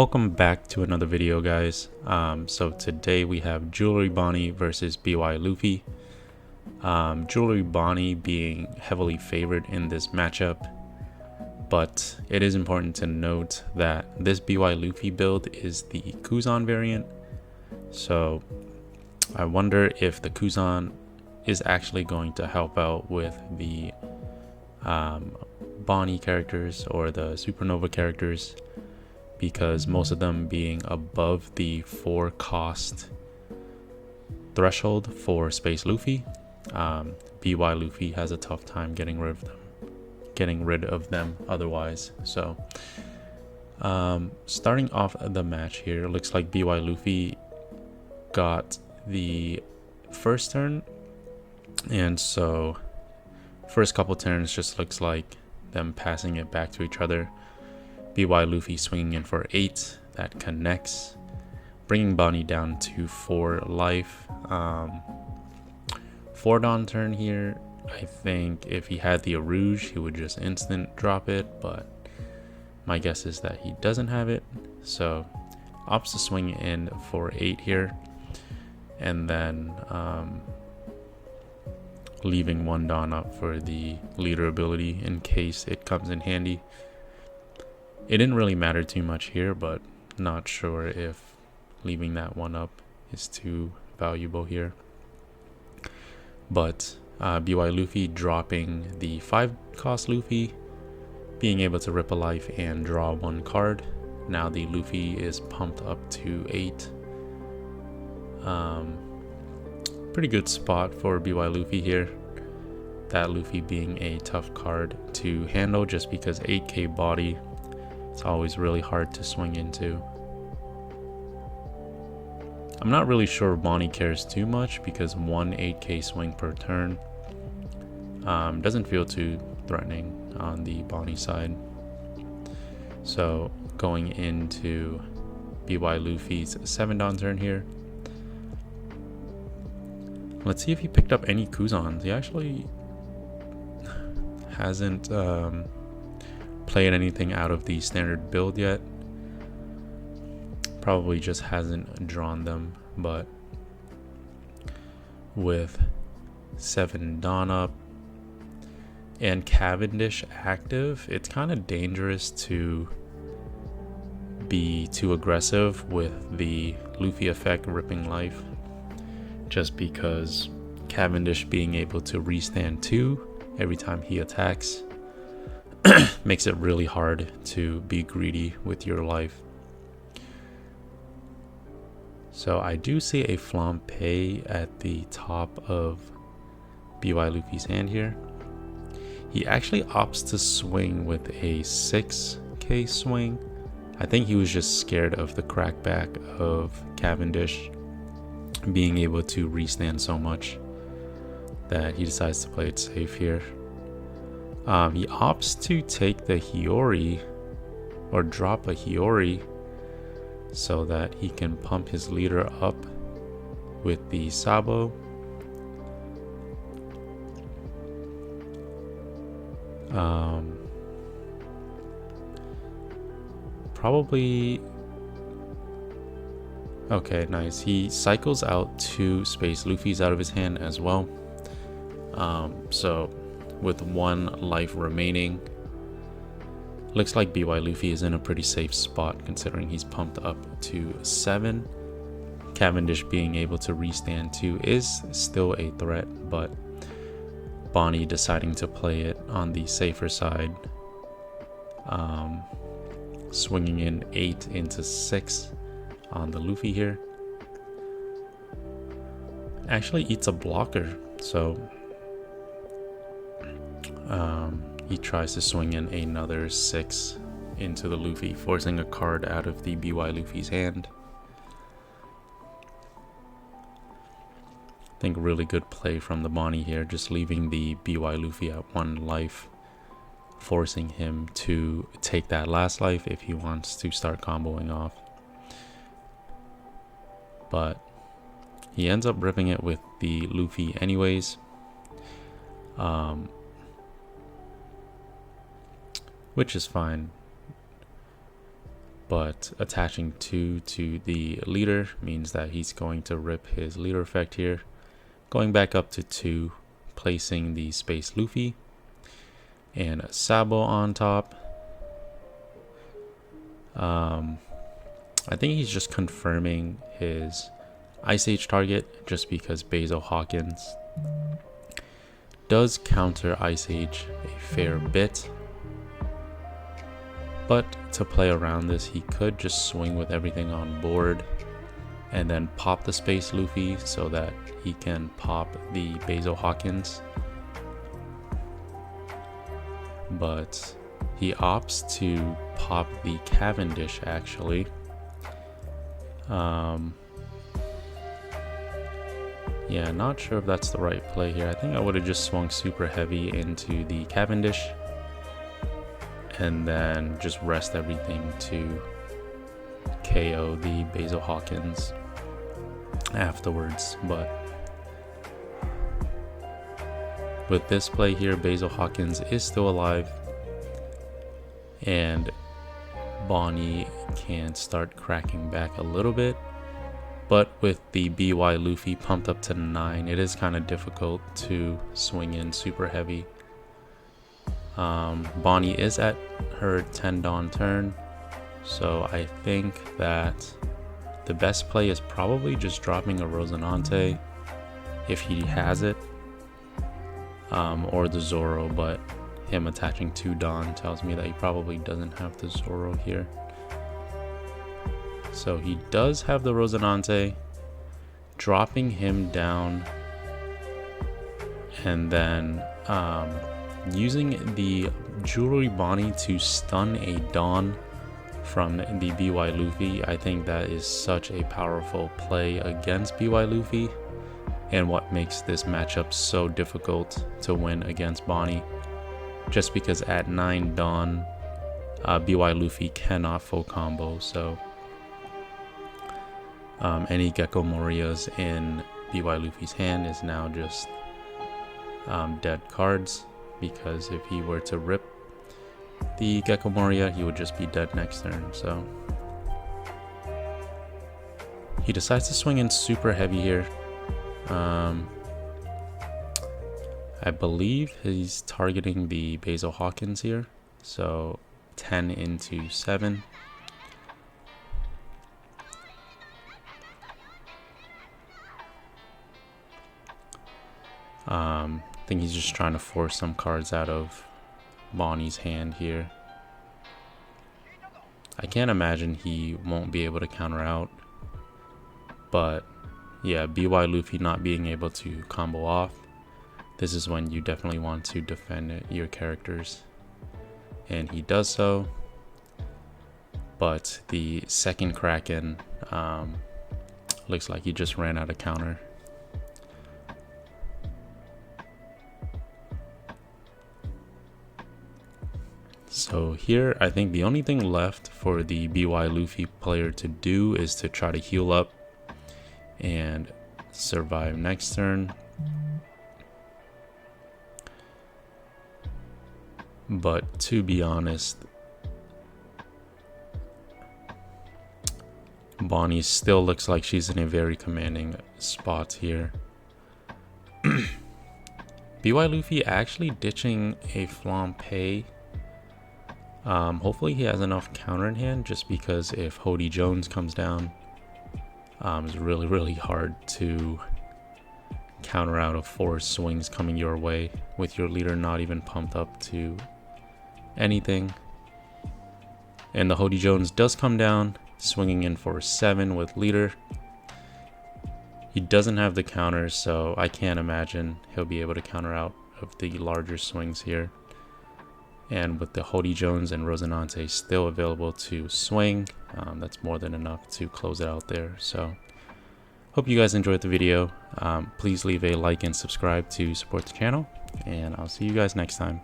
Welcome back to another video, guys. So today we have Jewelry Bonney versus BY Luffy. Jewelry Bonney being heavily favored in this matchup, but it is important to note that this BY Luffy build is the Kuzan variant. So I wonder if the Kuzan is actually going to help out with the Bonney characters or the Supernova characters, because most of them being above the 4 cost threshold for Space Luffy. BY Luffy has a tough time getting rid of them otherwise. So starting off the match here, looks like BY Luffy got the first turn, and so first couple turns just looks like them passing it back to each other. BY Luffy swinging in for 8, that connects, bringing Bonney down to 4 life. 4 Dawn turn here. I think if he had the Arouge, he would just instant drop it, but my guess is that he doesn't have it, so opts to swing in for 8 here, and then leaving 1 Dawn up for the leader ability in case it comes in handy. It didn't really matter too much here, but not sure if leaving that 1 up is too valuable here. But BY Luffy dropping the 5 cost Luffy, being able to rip a life and draw 1 card. Now the Luffy is pumped up to 8. Pretty good spot for BY Luffy here. That Luffy being a tough card to handle just because 8k body. It's always really hard to swing into. I'm not really sure Bonney cares too much because 1 8k swing per turn doesn't feel too threatening on the Bonney side. So going into BY Luffy's 7 Dawn turn here. Let's see if he picked up any Kuzans. He actually hasn't played anything out of the standard build yet. Probably just hasn't drawn them, but with 7 Dawn up and Cavendish active, it's kind of dangerous to be too aggressive with the Luffy effect ripping life, just because Cavendish being able to restand 2 every time he attacks makes it really hard to be greedy with your life. So I do see a Flampe at the top of BY Luffy's hand here. He actually opts to swing with a 6k swing. I think he was just scared of the crackback of Cavendish being able to restand so much that he decides to play it safe here. He opts to take the Hiyori or drop a Hiyori so that he can pump his leader up with the Sabo. Probably okay, nice. He cycles out 2 Space Luffy's out of his hand as well. So with 1 life remaining, looks like BY Luffy is in a pretty safe spot considering he's pumped up to 7. Cavendish being able to restand 2 is still a threat, but Bonney deciding to play it on the safer side, swinging in 8 into 6 on the Luffy here. Actually eats a blocker, so he tries to swing in another 6 into the Luffy, forcing a card out of the BY Luffy's hand. I think really good play from the Bonney here, just leaving the BY Luffy at 1 life, forcing him to take that last life if he wants to start comboing off. But he ends up ripping it with the Luffy anyways. Which is fine. but attaching 2 to the leader means that he's going to rip his leader effect here, going back up to 2, placing the Space Luffy and Sabo on top. I think he's just confirming his Ice Age target just because Basil Hawkins does counter Ice Age a fair bit. But to play around this, he could just swing with everything on board and then pop the Space Luffy so that he can pop the Basil Hawkins. But he opts to pop the Cavendish actually. Yeah, not sure if that's the right play here. I think I would have just swung super heavy into the Cavendish and then just rest everything to KO the Basil Hawkins afterwards. But with this play here, Basil Hawkins is still alive and Bonney can start cracking back a little bit. But with the BY Luffy pumped up to 9, it is kind of difficult to swing in super heavy. Bonney is at her 10 Dawn turn, so I think that the best play is probably just dropping a Rosinante if he has it, or the Zoro, but him attaching 2 Dawn tells me that he probably doesn't have the Zoro here. So he does have the Rosinante, dropping him down and then using the Jewelry Bonney to stun a Dawn from the BY Luffy. I think that is such a powerful play against BY Luffy and what makes this matchup so difficult to win against Bonney. Just because at 9 Dawn, BY Luffy cannot full combo, so any Gecko Morias in BY Luffy's hand is now just dead cards, because if he were to rip the Gecko Moria, he would just be dead next turn. So he decides to swing in super heavy here. I believe he's targeting the Basil Hawkins here, so 10 into 7. I think he's just trying to force some cards out of Bonney's hand here. I can't imagine he won't be able to counter out, but yeah, BY Luffy not being able to combo off, this is when you definitely want to defend your characters, and he does so. But the second Kraken looks like he just ran out of counter. So here, I think the only thing left for the BY Luffy player to do is to try to heal up and survive next turn. But to be honest, Bonney still looks like she's in a very commanding spot here. BY Luffy actually ditching a Flampe. Hopefully he has enough counter in hand, just because if Hody Jones comes down, it's really hard to counter out of 4 swings coming your way with your leader not even pumped up to anything. And the Hody Jones does come down, swinging in for 7 with leader. He doesn't have the counters, so I can't imagine he'll be able to counter out of the larger swings here. And with the Hody Jones and Rosinante still available to swing, that's more than enough to close it out there. So hope you guys enjoyed the video. Please leave a like and subscribe to support the channel, and I'll see you guys next time.